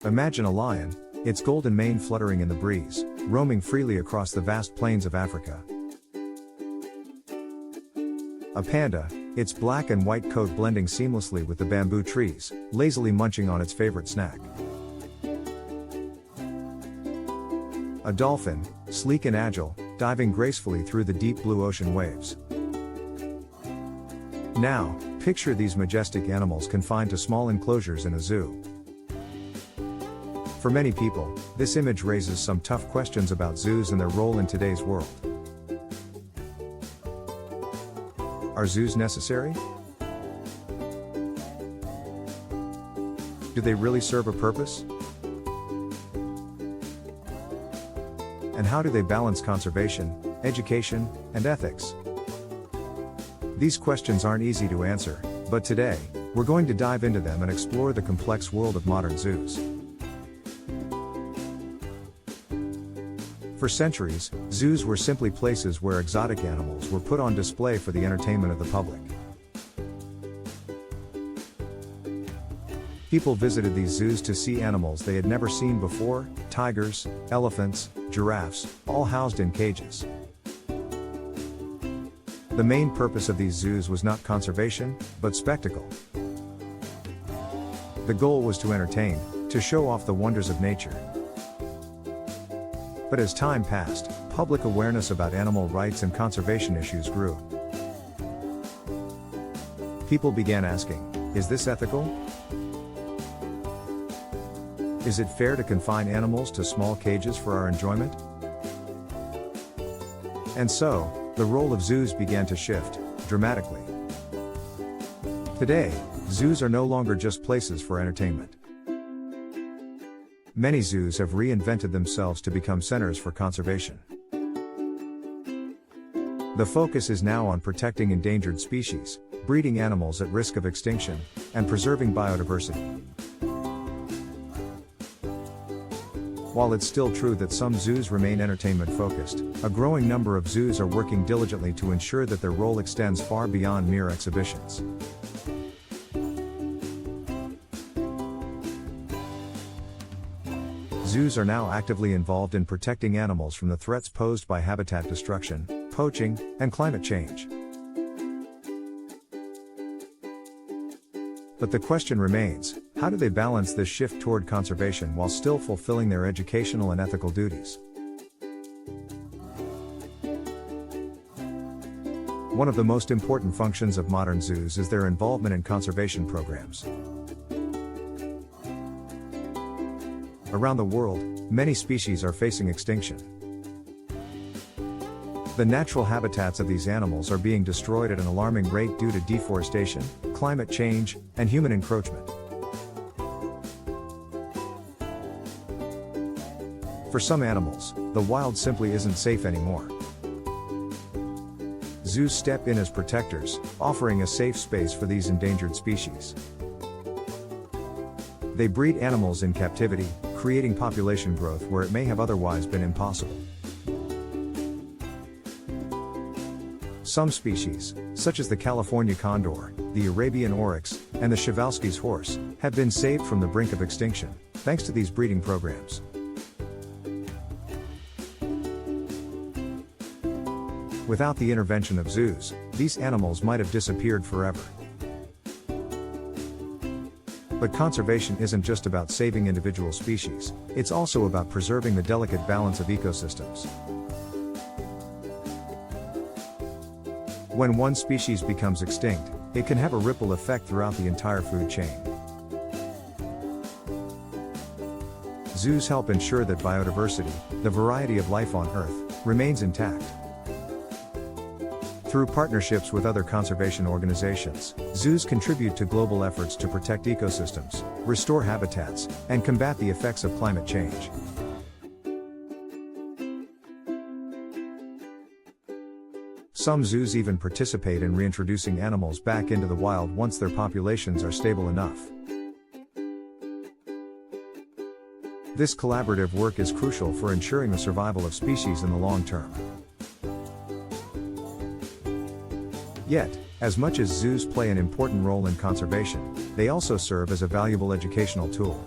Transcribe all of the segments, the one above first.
Imagine a lion, its golden mane fluttering in the breeze, roaming freely across the vast plains of Africa. A panda, its black and white coat blending seamlessly with the bamboo trees, lazily munching on its favorite snack. A dolphin, sleek and agile, diving gracefully through the deep blue ocean waves. Now, picture these majestic animals confined to small enclosures in a zoo. For many people, this image raises some tough questions about zoos and their role in today's world. Are zoos necessary? Do they really serve a purpose? And how do they balance conservation, education, and ethics? These questions aren't easy to answer, but today, we're going to dive into them and explore the complex world of modern zoos. For centuries, zoos were simply places where exotic animals were put on display for the entertainment of the public. People visited these zoos to see animals they had never seen before: tigers, elephants, giraffes, all housed in cages. The main purpose of these zoos was not conservation, but spectacle. The goal was to entertain, to show off the wonders of nature. But as time passed, public awareness about animal rights and conservation issues grew. People began asking, is this ethical? Is it fair to confine animals to small cages for our enjoyment? And so, the role of zoos began to shift, dramatically. Today, zoos are no longer just places for entertainment. Many zoos have reinvented themselves to become centers for conservation. The focus is now on protecting endangered species, breeding animals at risk of extinction, and preserving biodiversity. While it's still true that some zoos remain entertainment-focused, a growing number of zoos are working diligently to ensure that their role extends far beyond mere exhibitions. Zoos are now actively involved in protecting animals from the threats posed by habitat destruction, poaching, and climate change. But the question remains, how do they balance this shift toward conservation while still fulfilling their educational and ethical duties? One of the most important functions of modern zoos is their involvement in conservation programs. Around the world, many species are facing extinction. The natural habitats of these animals are being destroyed at an alarming rate due to deforestation, climate change, and human encroachment. For some animals, the wild simply isn't safe anymore. Zoos step in as protectors, offering a safe space for these endangered species. They breed animals in captivity, creating population growth where it may have otherwise been impossible. Some species, such as the California condor, the Arabian oryx, and the Przewalski's horse, have been saved from the brink of extinction, thanks to these breeding programs. Without the intervention of zoos, these animals might have disappeared forever. But conservation isn't just about saving individual species, it's also about preserving the delicate balance of ecosystems. When one species becomes extinct, it can have a ripple effect throughout the entire food chain. Zoos help ensure that biodiversity, the variety of life on Earth, remains intact. Through partnerships with other conservation organizations, zoos contribute to global efforts to protect ecosystems, restore habitats, and combat the effects of climate change. Some zoos even participate in reintroducing animals back into the wild once their populations are stable enough. This collaborative work is crucial for ensuring the survival of species in the long term. Yet, as much as zoos play an important role in conservation, they also serve as a valuable educational tool.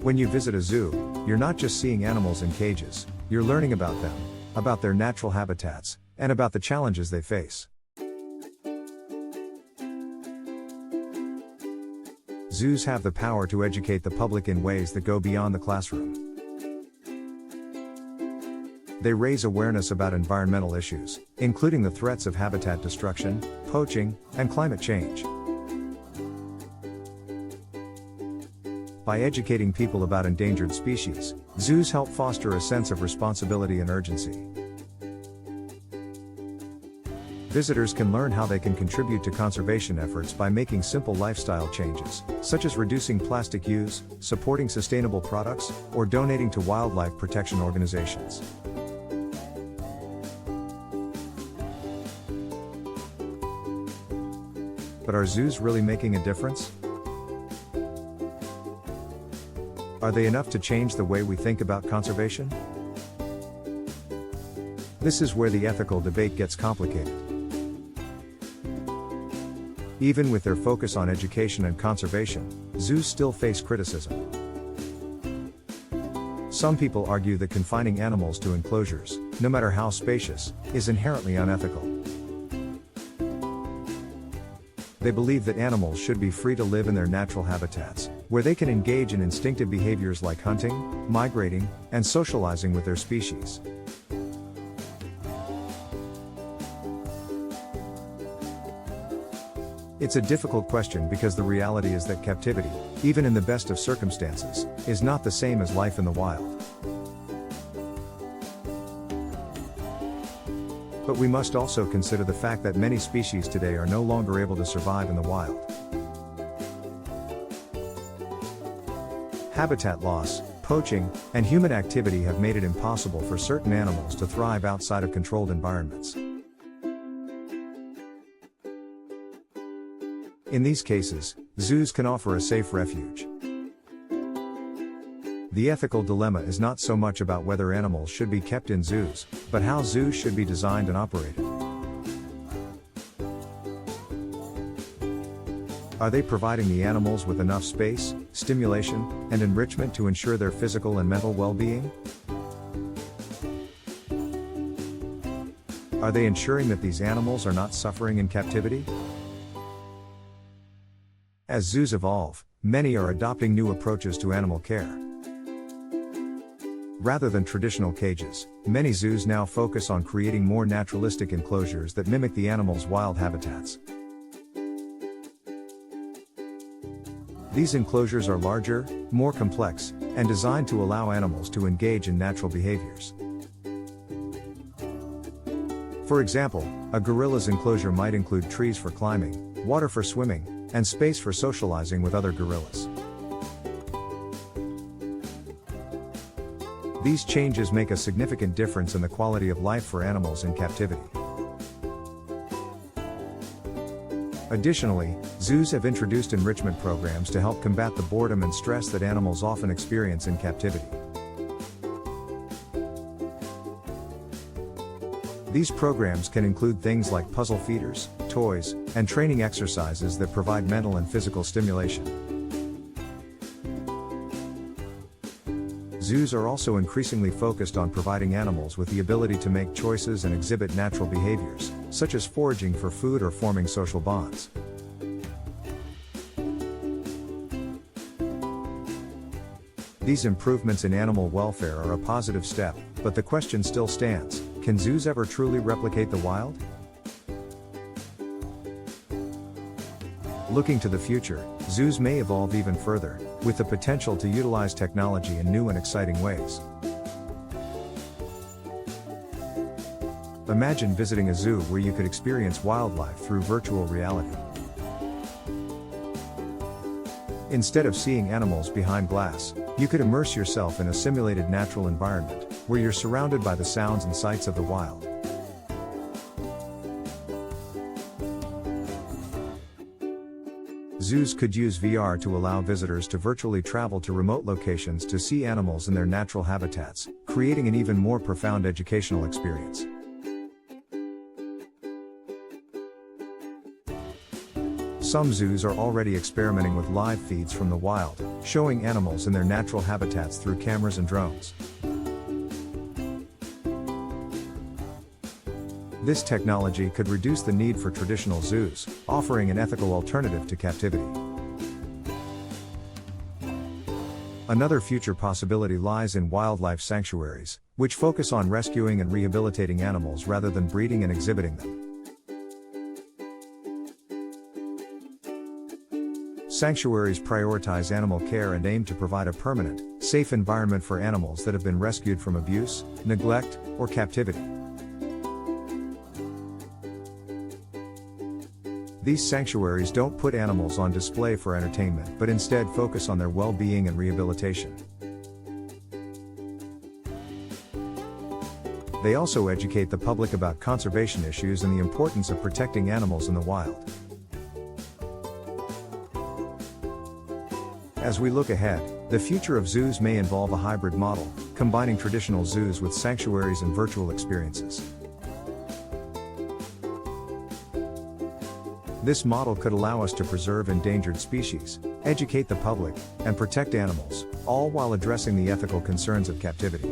When you visit a zoo, you're not just seeing animals in cages, you're learning about them, about their natural habitats, and about the challenges they face. Zoos have the power to educate the public in ways that go beyond the classroom. They raise awareness about environmental issues, including the threats of habitat destruction, poaching, and climate change. By educating people about endangered species, zoos help foster a sense of responsibility and urgency. Visitors can learn how they can contribute to conservation efforts by making simple lifestyle changes, such as reducing plastic use, supporting sustainable products, or donating to wildlife protection organizations. But are zoos really making a difference? Are they enough to change the way we think about conservation? This is where the ethical debate gets complicated. Even with their focus on education and conservation, zoos still face criticism. Some people argue that confining animals to enclosures, no matter how spacious, is inherently unethical. They believe that animals should be free to live in their natural habitats, where they can engage in instinctive behaviors like hunting, migrating, and socializing with their species. It's a difficult question because the reality is that captivity, even in the best of circumstances, is not the same as life in the wild. But we must also consider the fact that many species today are no longer able to survive in the wild. Habitat loss, poaching, and human activity have made it impossible for certain animals to thrive outside of controlled environments. In these cases, zoos can offer a safe refuge. The ethical dilemma is not so much about whether animals should be kept in zoos, but how zoos should be designed and operated. Are they providing the animals with enough space, stimulation, and enrichment to ensure their physical and mental well-being? Are they ensuring that these animals are not suffering in captivity? As zoos evolve, many are adopting new approaches to animal care. Rather than traditional cages, many zoos now focus on creating more naturalistic enclosures that mimic the animals' wild habitats. These enclosures are larger, more complex, and designed to allow animals to engage in natural behaviors. For example, a gorilla's enclosure might include trees for climbing, water for swimming, and space for socializing with other gorillas. These changes make a significant difference in the quality of life for animals in captivity. Additionally, zoos have introduced enrichment programs to help combat the boredom and stress that animals often experience in captivity. These programs can include things like puzzle feeders, toys, and training exercises that provide mental and physical stimulation. Zoos are also increasingly focused on providing animals with the ability to make choices and exhibit natural behaviors, such as foraging for food or forming social bonds. These improvements in animal welfare are a positive step, but the question still stands: can zoos ever truly replicate the wild? Looking to the future, zoos may evolve even further, with the potential to utilize technology in new and exciting ways. Imagine visiting a zoo where you could experience wildlife through virtual reality. Instead of seeing animals behind glass, you could immerse yourself in a simulated natural environment, where you're surrounded by the sounds and sights of the wild. Zoos could use VR to allow visitors to virtually travel to remote locations to see animals in their natural habitats, creating an even more profound educational experience. Some zoos are already experimenting with live feeds from the wild, showing animals in their natural habitats through cameras and drones. This technology could reduce the need for traditional zoos, offering an ethical alternative to captivity. Another future possibility lies in wildlife sanctuaries, which focus on rescuing and rehabilitating animals rather than breeding and exhibiting them. Sanctuaries prioritize animal care and aim to provide a permanent, safe environment for animals that have been rescued from abuse, neglect, or captivity. These sanctuaries don't put animals on display for entertainment but instead focus on their well-being and rehabilitation. They also educate the public about conservation issues and the importance of protecting animals in the wild. As we look ahead, the future of zoos may involve a hybrid model, combining traditional zoos with sanctuaries and virtual experiences. This model could allow us to preserve endangered species, educate the public, and protect animals, all while addressing the ethical concerns of captivity.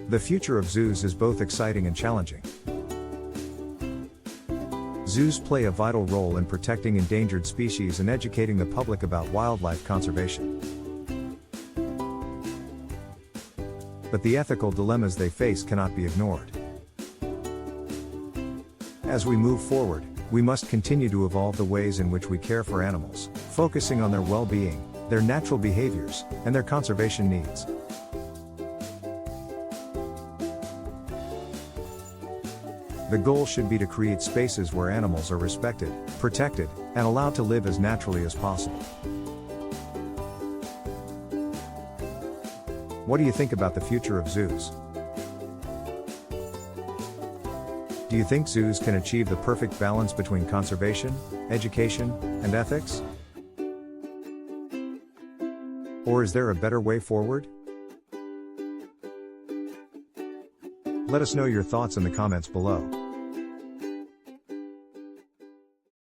The future of zoos is both exciting and challenging. Zoos play a vital role in protecting endangered species and educating the public about wildlife conservation. But the ethical dilemmas they face cannot be ignored. As we move forward, we must continue to evolve the ways in which we care for animals, focusing on their well-being, their natural behaviors, and their conservation needs. The goal should be to create spaces where animals are respected, protected, and allowed to live as naturally as possible. What do you think about the future of zoos? Do you think zoos can achieve the perfect balance between conservation, education, and ethics? Or is there a better way forward? Let us know your thoughts in the comments below.